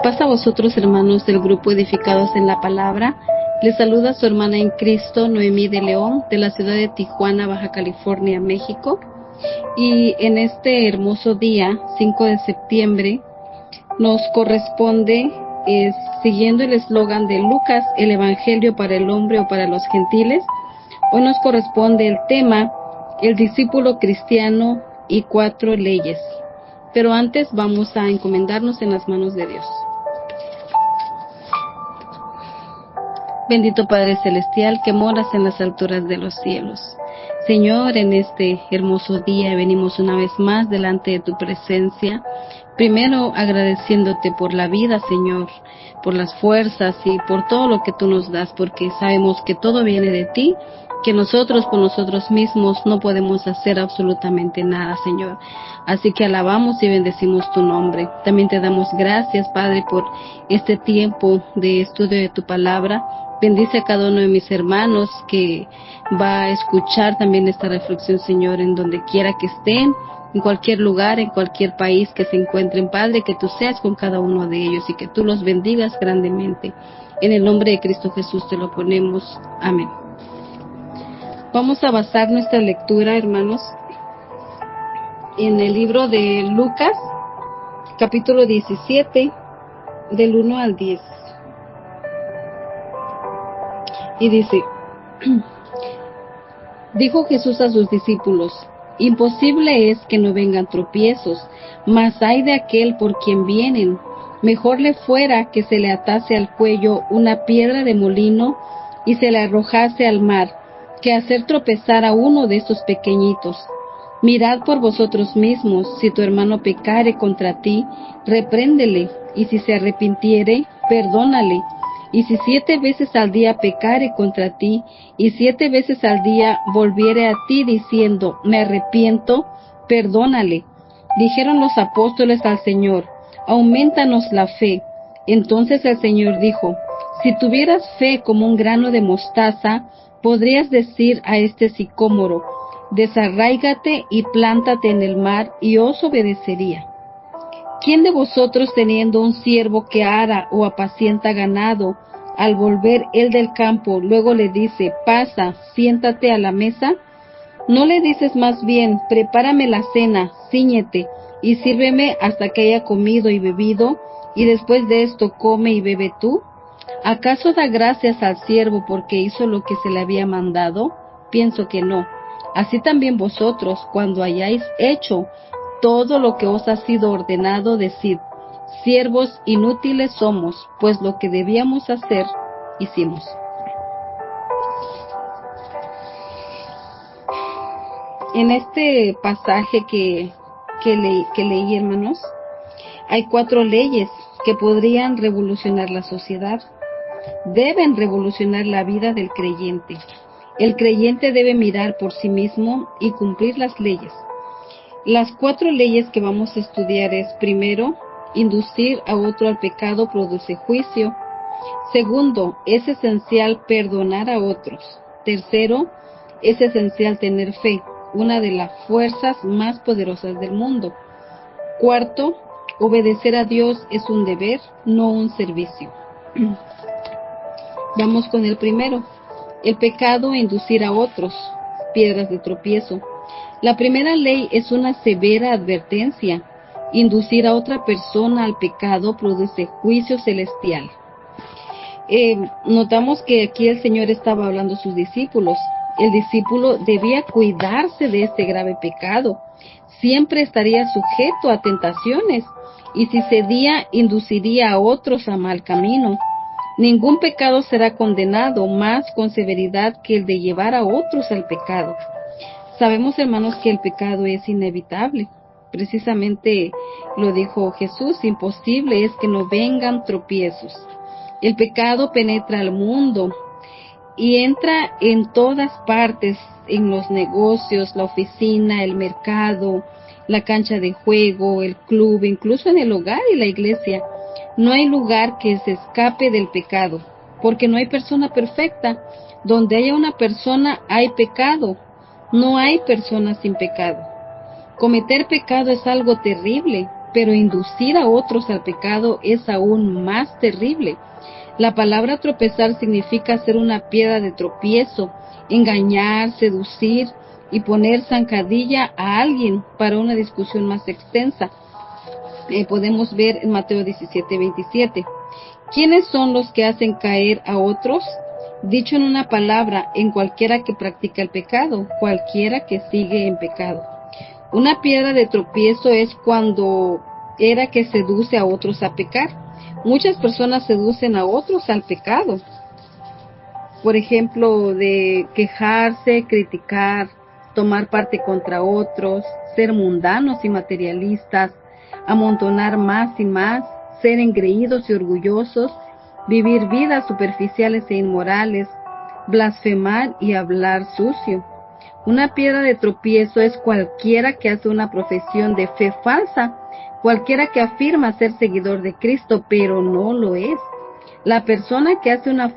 Paz a vosotros, hermanos del grupo Edificados en la Palabra. Les saluda su hermana en Cristo, Noemí de León, de la ciudad de Tijuana, Baja California, México. Y en este hermoso día, 5 de septiembre, nos corresponde, siguiendo el eslogan de Lucas, el Evangelio para el hombre o para los gentiles, hoy nos corresponde el tema, el discípulo cristiano y 4 leyes. Pero antes vamos a encomendarnos en las manos de Dios. Bendito Padre Celestial, que moras en las alturas de los cielos. Señor, en este hermoso día venimos una vez más delante de tu presencia, primero agradeciéndote por la vida, Señor, por las fuerzas y por todo lo que tú nos das, porque sabemos que todo viene de ti, que nosotros por nosotros mismos no podemos hacer absolutamente nada, Señor. Así que alabamos y bendecimos tu nombre. También te damos gracias, Padre, por este tiempo de estudio de tu palabra. Bendice a cada uno de mis hermanos que va a escuchar también esta reflexión, Señor, en donde quiera que estén, en cualquier lugar, en cualquier país que se encuentren, Padre, que tú seas con cada uno de ellos y que tú los bendigas grandemente. En el nombre de Cristo Jesús te lo ponemos. Amén. Vamos a basar nuestra lectura, hermanos, en el libro de Lucas, capítulo 17, del 1 al 10. Y dice, dijo Jesús a sus discípulos, imposible es que no vengan tropiezos, mas ay de aquel por quien vienen. Mejor le fuera que se le atase al cuello una piedra de molino y se le arrojase al mar, que hacer tropezar a uno de estos pequeñitos. Mirad por vosotros mismos, si tu hermano pecare contra ti, repréndele, y si se arrepintiere, perdónale. Y si 7 veces al día pecare contra ti, y 7 veces al día volviere a ti diciendo, me arrepiento, perdónale. Dijeron los apóstoles al Señor, aumentanos la fe. Entonces el Señor dijo, si tuvieras fe como un grano de mostaza, podrías decir a este sicómoro, desarráigate y plántate en el mar, y os obedecería. ¿Quién de vosotros, teniendo un siervo que ara o apacienta ganado, al volver él del campo, luego le dice, pasa, siéntate a la mesa? ¿No le dices más bien, prepárame la cena, cíñete, y sírveme hasta que haya comido y bebido, y después de esto come y bebe tú? ¿Acaso da gracias al siervo porque hizo lo que se le había mandado? Pienso que no. Así también vosotros, cuando hayáis hecho todo lo que os ha sido ordenado, decid, siervos inútiles somos, pues lo que debíamos hacer, hicimos. En este pasaje que leí, hermanos, hay 4 leyes que podrían revolucionar la sociedad. Deben revolucionar la vida del creyente. El creyente debe mirar por sí mismo y cumplir las leyes. Las 4 leyes que vamos a estudiar es, primero, inducir a otro al pecado produce juicio. Segundo, es esencial perdonar a otros. Tercero, es esencial tener fe, una de las fuerzas más poderosas del mundo. Cuarto, obedecer a Dios es un deber, no un servicio. Vamos con el primero. El pecado e inducir a otros, piedras de tropiezo. La primera ley es una severa advertencia. Inducir a otra persona al pecado produce juicio celestial. Notamos que aquí el Señor estaba hablando a sus discípulos. El discípulo debía cuidarse de este grave pecado. Siempre estaría sujeto a tentaciones, y si cedía, induciría a otros a mal camino. Ningún pecado será condenado más con severidad que el de llevar a otros al pecado. Sabemos, hermanos, que el pecado es inevitable. Precisamente lo dijo Jesús, imposible es que no vengan tropiezos. El pecado penetra al mundo y entra en todas partes, en los negocios, la oficina, el mercado, la cancha de juego, el club, incluso en el hogar y la iglesia. No hay lugar que se escape del pecado, porque no hay persona perfecta. Donde haya una persona, hay pecado. No hay persona sin pecado. Cometer pecado es algo terrible, pero inducir a otros al pecado es aún más terrible. La palabra tropezar significa ser una piedra de tropiezo, engañar, seducir y poner zancadilla a alguien para una discusión más extensa. Podemos ver en Mateo 17:27. ¿Quiénes son los que hacen caer a otros? Dicho en una palabra, en cualquiera que practica el pecado, cualquiera que sigue en pecado. Una piedra de tropiezo es cuando era que seduce a otros a pecar. Muchas personas seducen a otros al pecado. Por ejemplo, de quejarse, criticar, tomar parte contra otros, ser mundanos y materialistas, amontonar más y más, ser engreídos y orgullosos, vivir vidas superficiales e inmorales, blasfemar y hablar sucio. Una piedra de tropiezo es cualquiera que hace una profesión de fe falsa, cualquiera que afirma ser seguidor de Cristo, pero no lo es. La persona que hace una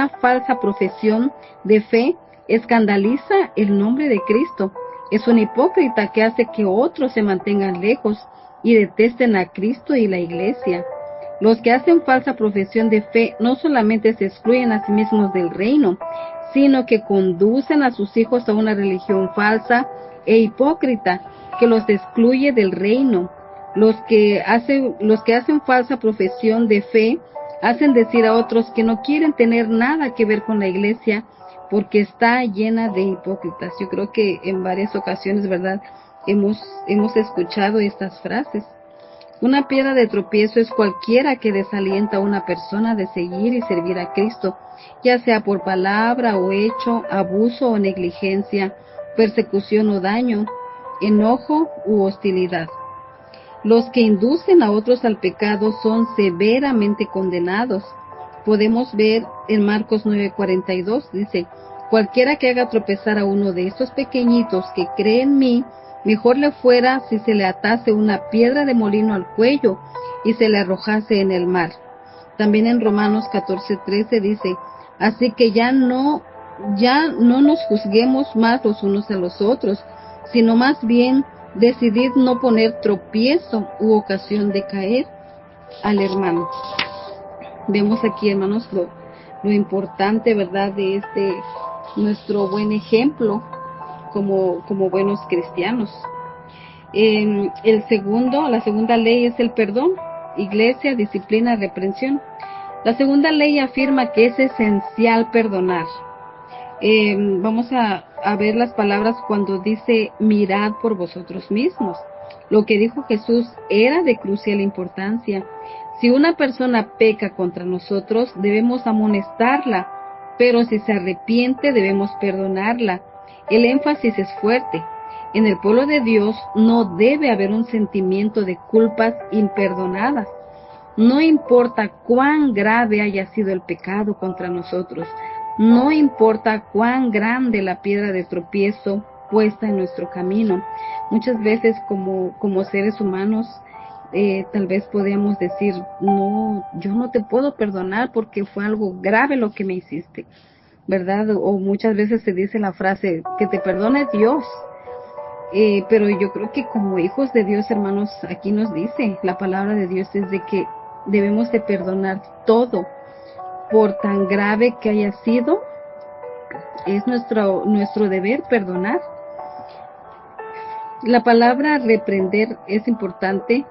falsa profesión de fe escandaliza el nombre de Cristo. Es un hipócrita que hace que otros se mantengan lejos y detesten a Cristo y la iglesia. Los que hacen falsa profesión de fe no solamente se excluyen a sí mismos del reino, sino que conducen a sus hijos a una religión falsa e hipócrita que los excluye del reino. Los que hacen falsa profesión de fe hacen decir a otros que no quieren tener nada que ver con la iglesia porque está llena de hipócritas. Yo creo que en varias ocasiones, ¿verdad?, hemos escuchado estas frases. Una piedra de tropiezo es cualquiera que desalienta a una persona de seguir y servir a Cristo, ya sea por palabra o hecho, abuso o negligencia, persecución o daño, enojo u hostilidad. Los que inducen a otros al pecado son severamente condenados. Podemos ver en Marcos 9:42, dice: cualquiera que haga tropezar a uno de estos pequeñitos que cree en mí, mejor le fuera si se le atase una piedra de molino al cuello y se le arrojase en el mar. También en Romanos 14:13 dice: así que ya no nos juzguemos más los unos a los otros, sino más bien decidid no poner tropiezo u ocasión de caer al hermano. Vemos aquí, hermanos, lo importante, ¿verdad?, de nuestro buen ejemplo como buenos cristianos. La segunda ley es el perdón. Iglesia, disciplina, reprensión. La segunda ley afirma que es esencial perdonar. Vamos a ver las palabras cuando dice: mirad por vosotros mismos. Lo que dijo Jesús era de crucial importancia. Si una persona peca contra nosotros, debemos amonestarla, pero si se arrepiente, debemos perdonarla. El énfasis es fuerte. En el pueblo de Dios no debe haber un sentimiento de culpas imperdonadas. No importa cuán grave haya sido el pecado contra nosotros, no importa cuán grande la piedra de tropiezo puesta en nuestro camino. Muchas veces como seres humanos, tal vez podríamos decir: no, yo no te puedo perdonar porque fue algo grave lo que me hiciste, ¿verdad? O muchas veces se dice la frase: que te perdone Dios. Pero yo creo que como hijos de Dios, hermanos, aquí nos dice la palabra de Dios es de que debemos de perdonar todo, por tan grave que haya sido. Es nuestro deber perdonar. La palabra reprender es importante.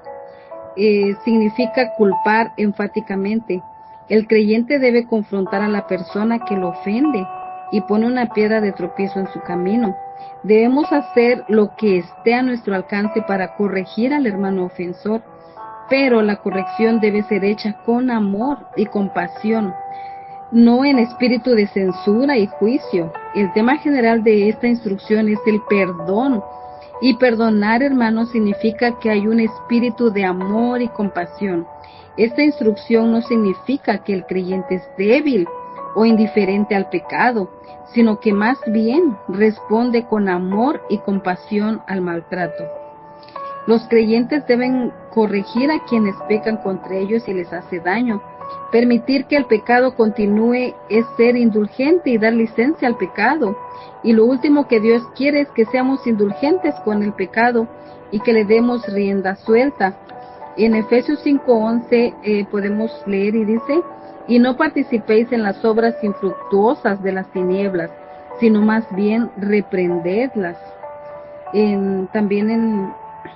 Significa culpar enfáticamente. El creyente debe confrontar a la persona que lo ofende y pone una piedra de tropiezo en su camino. Debemos hacer lo que esté a nuestro alcance para corregir al hermano ofensor, pero la corrección debe ser hecha con amor y compasión, no en espíritu de censura y juicio. El tema general de esta instrucción es el perdón. Y perdonar, hermanos, significa que hay un espíritu de amor y compasión. Esta instrucción no significa que el creyente es débil o indiferente al pecado, sino que más bien responde con amor y compasión al maltrato. Los creyentes deben corregir a quienes pecan contra ellos y les hace daño, Permitir que el pecado continúe es ser indulgente y dar licencia al pecado. Y lo último que Dios quiere es que seamos indulgentes con el pecado y que le demos rienda suelta. En Efesios 5:11 podemos leer y dice: y no participéis en las obras infructuosas de las tinieblas, sino más bien reprendedlas. También en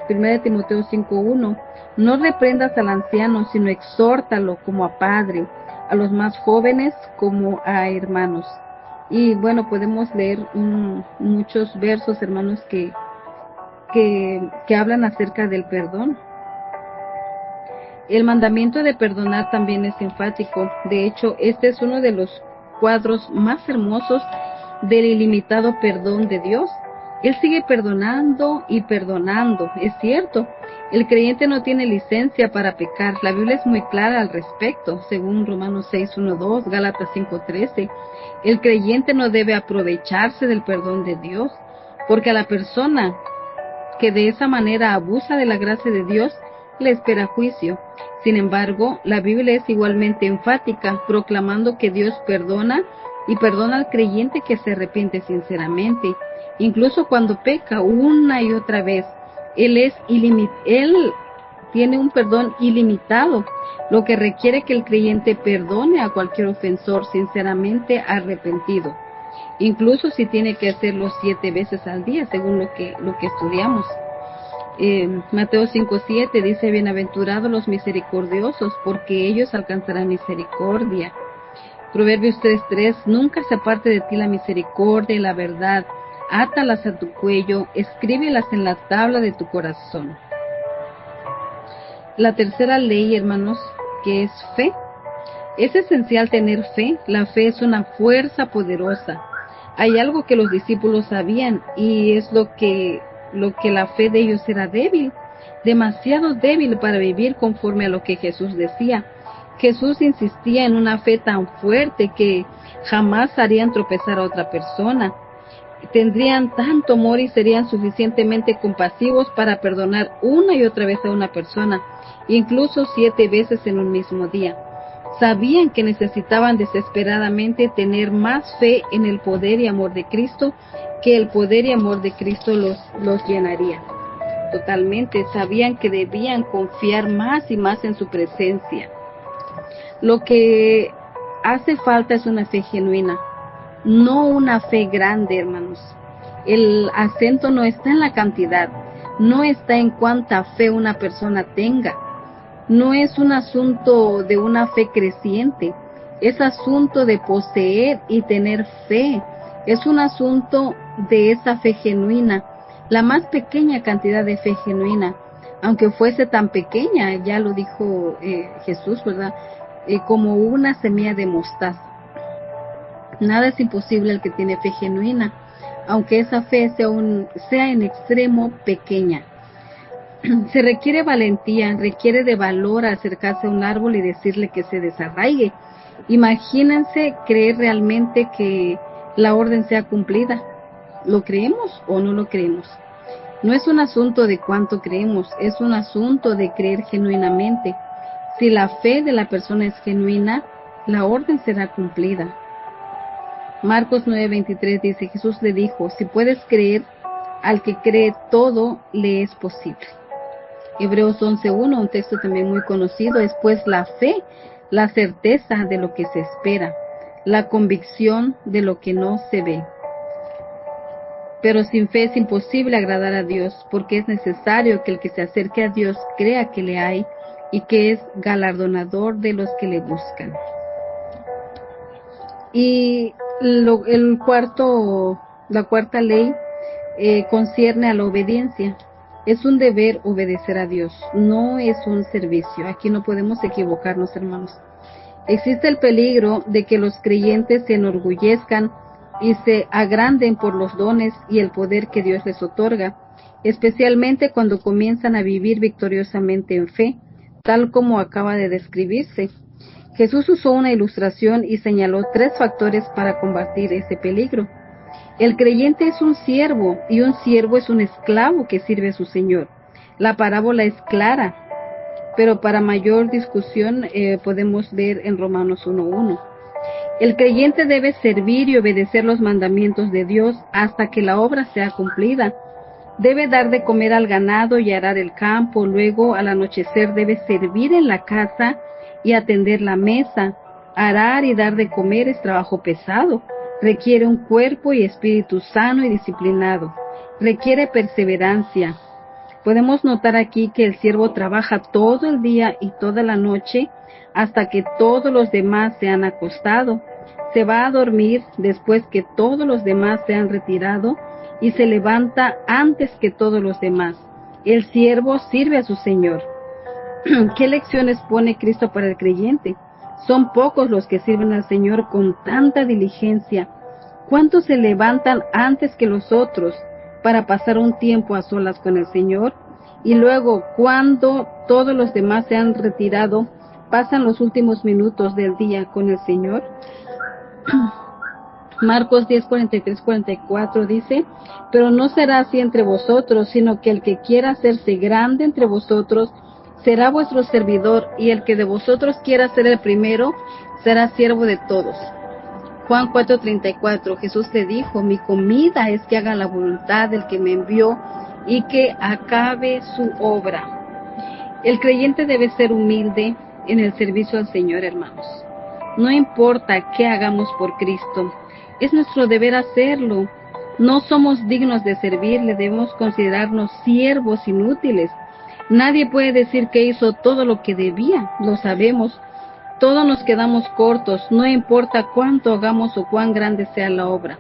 1 Timoteo 5:1, no reprendas al anciano, sino exhórtalo como a padre, a los más jóvenes como a hermanos. Y bueno, podemos leer muchos versos, hermanos, que hablan acerca del perdón. El mandamiento de perdonar también es enfático. De hecho, este es uno de los cuadros más hermosos del ilimitado perdón de Dios. Él sigue perdonando y perdonando, es cierto. El creyente no tiene licencia para pecar. La Biblia es muy clara al respecto, según Romanos 6:1-2, Gálatas 5:13. El creyente no debe aprovecharse del perdón de Dios, porque a la persona que de esa manera abusa de la gracia de Dios, le espera juicio. Sin embargo, la Biblia es igualmente enfática, proclamando que Dios perdona y perdona al creyente que se arrepiente sinceramente, incluso cuando peca una y otra vez. Él tiene un perdón ilimitado, lo que requiere que el creyente perdone a cualquier ofensor sinceramente arrepentido, incluso si tiene que hacerlo 7 veces al día, según lo que estudiamos. Mateo 5:7 dice: bienaventurados los misericordiosos, porque ellos alcanzarán misericordia. Proverbios 3:3, nunca se aparte de ti la misericordia y la verdad, átalas a tu cuello, escríbelas en la tabla de tu corazón. La tercera ley, hermanos, que es fe. Es esencial tener fe. La fe es una fuerza poderosa. Hay algo que los discípulos sabían, y es lo que la fe de ellos era débil, demasiado débil para vivir conforme a lo que Jesús decía. Jesús insistía en una fe tan fuerte que jamás harían tropezar a otra persona. Tendrían tanto amor y serían suficientemente compasivos para perdonar una y otra vez a una persona, incluso 7 veces en un mismo día. Sabían que necesitaban desesperadamente tener más fe en el poder y amor de Cristo, que el poder y amor de Cristo los llenaría totalmente. Sabían que debían confiar más y más en su presencia. Lo que hace falta es una fe genuina, no una fe grande, hermanos. El acento no está en la cantidad, no está en cuánta fe una persona tenga. No es un asunto de una fe creciente, es asunto de poseer y tener fe. Es un asunto de esa fe genuina, la más pequeña cantidad de fe genuina, aunque fuese tan pequeña, ya lo dijo Jesús, ¿verdad? Como una semilla de mostaza. Nada es imposible al que tiene fe genuina, aunque esa fe sea en extremo pequeña. Se requiere valentía, requiere de valor acercarse a un árbol y decirle que se desarraigue. Imagínense creer realmente que la orden sea cumplida. ¿Lo creemos o no lo creemos? No es un asunto de cuánto creemos, es un asunto de creer genuinamente. Si la fe de la persona es genuina, la orden será cumplida. Marcos 9:23 dice: Jesús le dijo: si puedes creer, al que cree todo le es posible. Hebreos 11:1, un texto también muy conocido, es pues la fe, la certeza de lo que se espera, la convicción de lo que no se ve. Pero sin fe es imposible agradar a Dios, porque es necesario que el que se acerque a Dios crea que le hay y que es galardonador de los que le buscan. Y la cuarta ley concierne a la obediencia. Es un deber obedecer a Dios, no es un servicio. Aquí no podemos equivocarnos, hermanos. Existe el peligro de que los creyentes se enorgullezcan y se agranden por los dones y el poder que Dios les otorga, especialmente cuando comienzan a vivir victoriosamente en fe, tal como acaba de describirse. Jesús usó una ilustración y señaló 3 factores para combatir ese peligro. El creyente es un siervo, y un siervo es un esclavo que sirve a su señor. La parábola es clara. pero para mayor discusión podemos ver en Romanos 1:1. El creyente debe servir y obedecer los mandamientos de Dios hasta que la obra sea cumplida. Debe dar de comer al ganado y arar el campo, luego al anochecer debe servir en la casa y atender la mesa. Arar y dar de comer es trabajo pesado, requiere un cuerpo y espíritu sano y disciplinado, requiere perseverancia. Podemos notar aquí que el siervo trabaja todo el día y toda la noche hasta que todos los demás se han acostado. Se va a dormir después que todos los demás se han retirado y se levanta antes que todos los demás. El siervo sirve a su Señor. ¿Qué lecciones pone Cristo para el creyente? Son pocos los que sirven al Señor con tanta diligencia. ¿Cuántos se levantan antes que los otros para pasar un tiempo a solas con el Señor? Y luego, cuando todos los demás se han retirado, pasan los últimos minutos del día con el Señor. Marcos 10:43-44 dice: pero no será así entre vosotros, sino que el que quiera hacerse grande entre vosotros será vuestro servidor, y el que de vosotros quiera ser el primero será siervo de todos. Juan 4:34, Jesús le dijo: mi comida es que haga la voluntad del que me envió y que acabe su obra. El creyente debe ser humilde en el servicio al Señor, hermanos. No importa qué hagamos por Cristo, es nuestro deber hacerlo. No somos dignos de servirle, debemos considerarnos siervos inútiles. Nadie puede decir que hizo todo lo que debía, lo sabemos. Todos nos quedamos cortos, no importa cuánto hagamos o cuán grande sea la obra.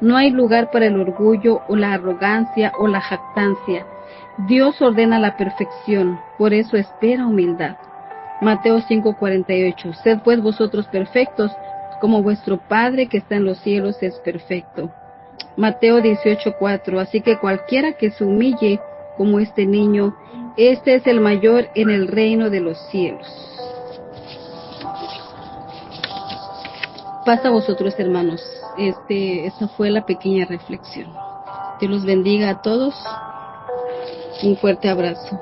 No hay lugar para el orgullo o la arrogancia o la jactancia. Dios ordena la perfección, por eso espera humildad. Mateo 5:48, sed pues vosotros perfectos, como vuestro Padre que está en los cielos es perfecto. Mateo 18:4, así que cualquiera que se humille como este niño, este es el mayor en el reino de los cielos. Pasa a vosotros, hermanos. Esa fue la pequeña reflexión. Dios los bendiga a todos. Un fuerte abrazo.